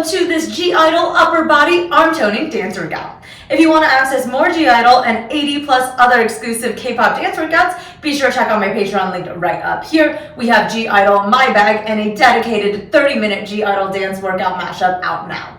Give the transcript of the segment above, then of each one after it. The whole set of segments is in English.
welcome to this GIDLE upper body arm toning dance workout. If you want to access more GIDLE and 80 plus other exclusive K-pop dance workouts, be sure to check out my Patreon linked right up here. We have GIDLE My Bag and a dedicated 30-minute GIDLE dance workout mashup out now.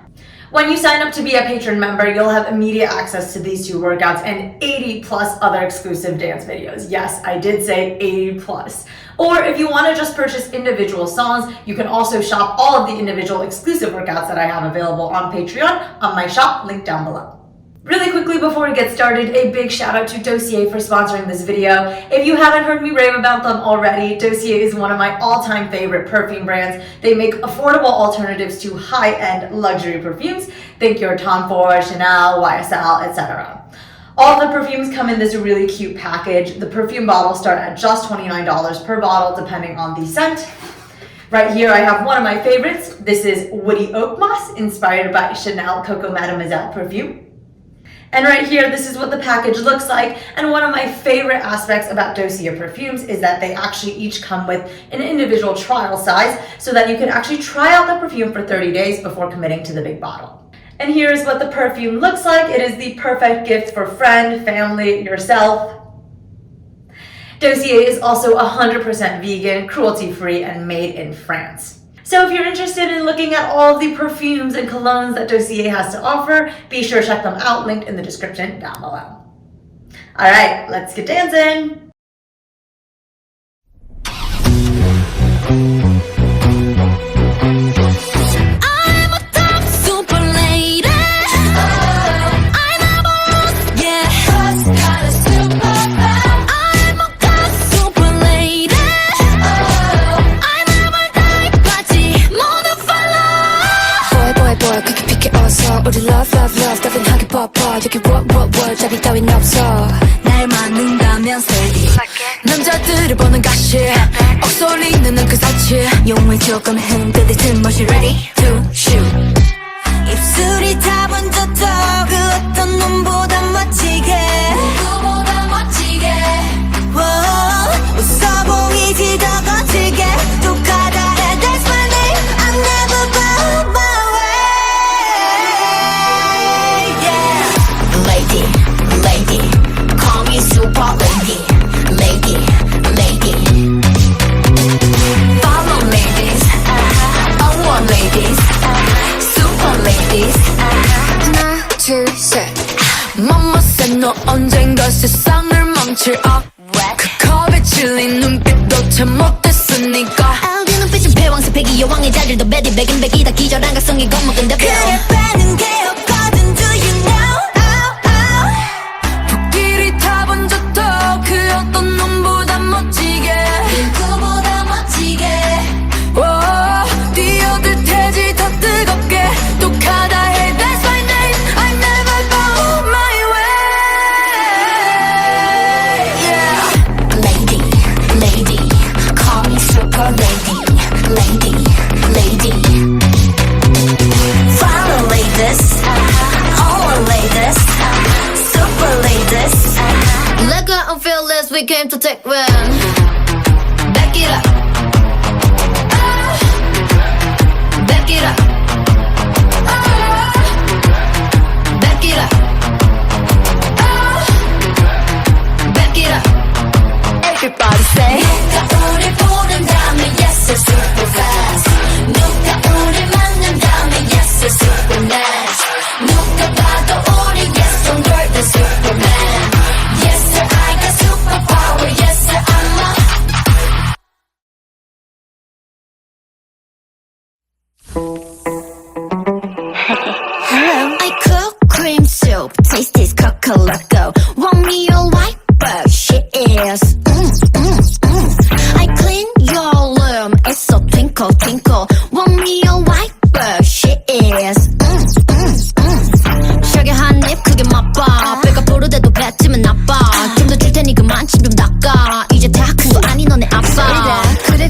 When you sign up to be a patron member, you'll have immediate access to these two workouts and 80 plus other exclusive dance videos. Yes, I did say 80 plus. Or if you want to just purchase individual songs, you can also shop all of the individual exclusive workouts that I have available on Patreon on my shop, linked down below. Really quickly before we get started, a big shout out to Dossier for sponsoring this video. If you haven't heard me rave about them already, Dossier is one of my all-time favorite perfume brands. They make affordable alternatives to high-end luxury perfumes. Think your Tom Ford, Chanel, YSL, etc. All the perfumes come in this really cute package. The perfume bottles start at just $29 per bottle depending on the scent. Right here I have one of my favorites. This is Woody Oakmoss, inspired by Chanel Coco Mademoiselle perfume. And right here, this is what the package looks like. And one of my favorite aspects about Dossier perfumes is that they actually each come with an individual trial size so that you can actually try out the perfume for 30 days before committing to the big bottle. And here's what the perfume looks like. It is the perfect gift for friend, family, yourself. Dossier is also 100% vegan, cruelty-free, and made in France. So if you're interested in looking at all of the perfumes and colognes that Dossier has to offer, be sure to check them out, linked in the description down below. Alright, let's get dancing! 우리 love 따분하게 뻗어 여기 what 잡이 따윈 없어 날 맞는다면 steady 남자들을 보는 가시 억소리는 그 사치 용을 조금 흔들릴 틈없이 ready to shoot 입술이 다 번졌어 그 어떤 놈보다 멋지게 누구보다 멋지게 웃어 보이지 더 거칠게 또 가다해 that's my name I never bow my way Lady, call me super lady. Follow ladies, I want ladies, super ladies. 하나, 둘, 셋. Mama said 너 언젠가 세상을 멈출 그 컵에 질린 눈빛도 참 못했으니까. 아우디 눈빛은 패왕새 패기 여왕의 자질도 베디 백인 백이다 기절한 각성이 겁먹은 다 그래 빼는 게 없거든 do you know? 그 어떤 놈보다 멋지게 누구보다 멋지게 뛰어들 테지 더 뜨겁게 또 가다 해 That's my name I never go my way Lady call me super lady Follow ladies all ladies super ladies Let go and feel this, we came to take win. Back it up. Back it up. Back it up. Back it up. Everybody say 누가 우리 보낸다면 yes it's super fast 누가 우리 만난다면 yes it's super nice 누가 봐도 우리 yes stronger than Superman Yes sir, I got superpower. Yes sir, I'm a I cook cream soup, taste this Coco. Want me your white bird, she is. I clean your room, it's so twinkle. Want me your white bird, she is. 샤게 한입 크게 맛봐 배가 부르대도 뱉으면 나빠 좀 더 줄 테니 그만 침 좀 닦아 이제 다 큰 거 아니 너네 아빠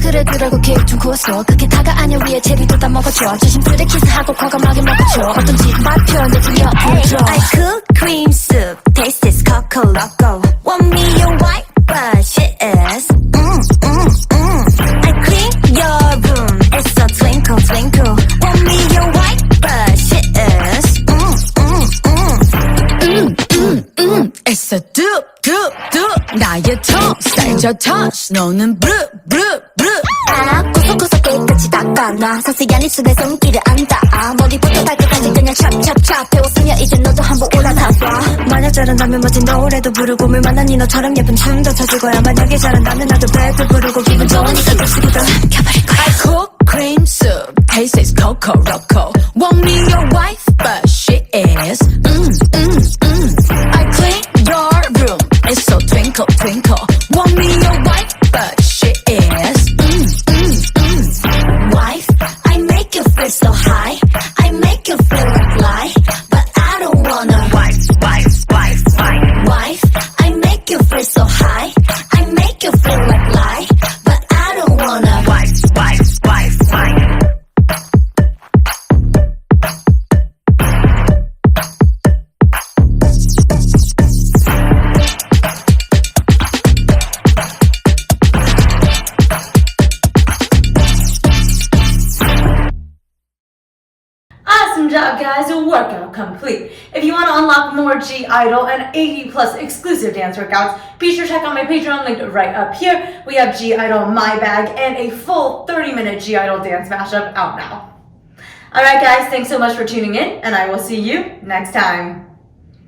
그래 그러고 케이크 좀 구웠어 그게 다가 아니야 위에 제비도 다 먹어줘 조심스레 키스하고 과감하게 먹어줘 어떤지 발표 내 들려줘 I cook cream soup taste this Coco Loco Want me your white but she is I clean your room it's so twinkle Want me your white but 나의 tongue 살짝 touch 너는 blue blue blue 아 구석구석 깨끗이 닦아놔 사스얀 입술에 손길을 안 닿아 머리부터 발끝까지 그냥 찹찹찹 배웠으면 이제 너도 한번 올라타봐 만약 잘한다면 멋진 노래도 부르고 물 만난 니 너처럼 예쁜 춤도 춰줄 거야 만약에 잘한다면 나도 랩을 부르고 기분 좋으니까 또 쓰기도 켜버릴 거야 I cook cream soup taste is coco loco want me your wife but she is I clean your room it's so twinkle twinkle want me your wife but she is Wife, I make you feel so high I make you feel like lie But I don't wanna Wife, I make you feel so high I make you feel like lie But I don't wanna wife Awesome job, guys. Workout complete. If you want to unlock more GIDLE and 80 plus exclusive dance workouts, be sure to check out my Patreon linked right up here. We have GIDLE My Bag and a full 30-minute GIDLE dance mashup out now. Alright guys, thanks so much for tuning in, and I will see you next time.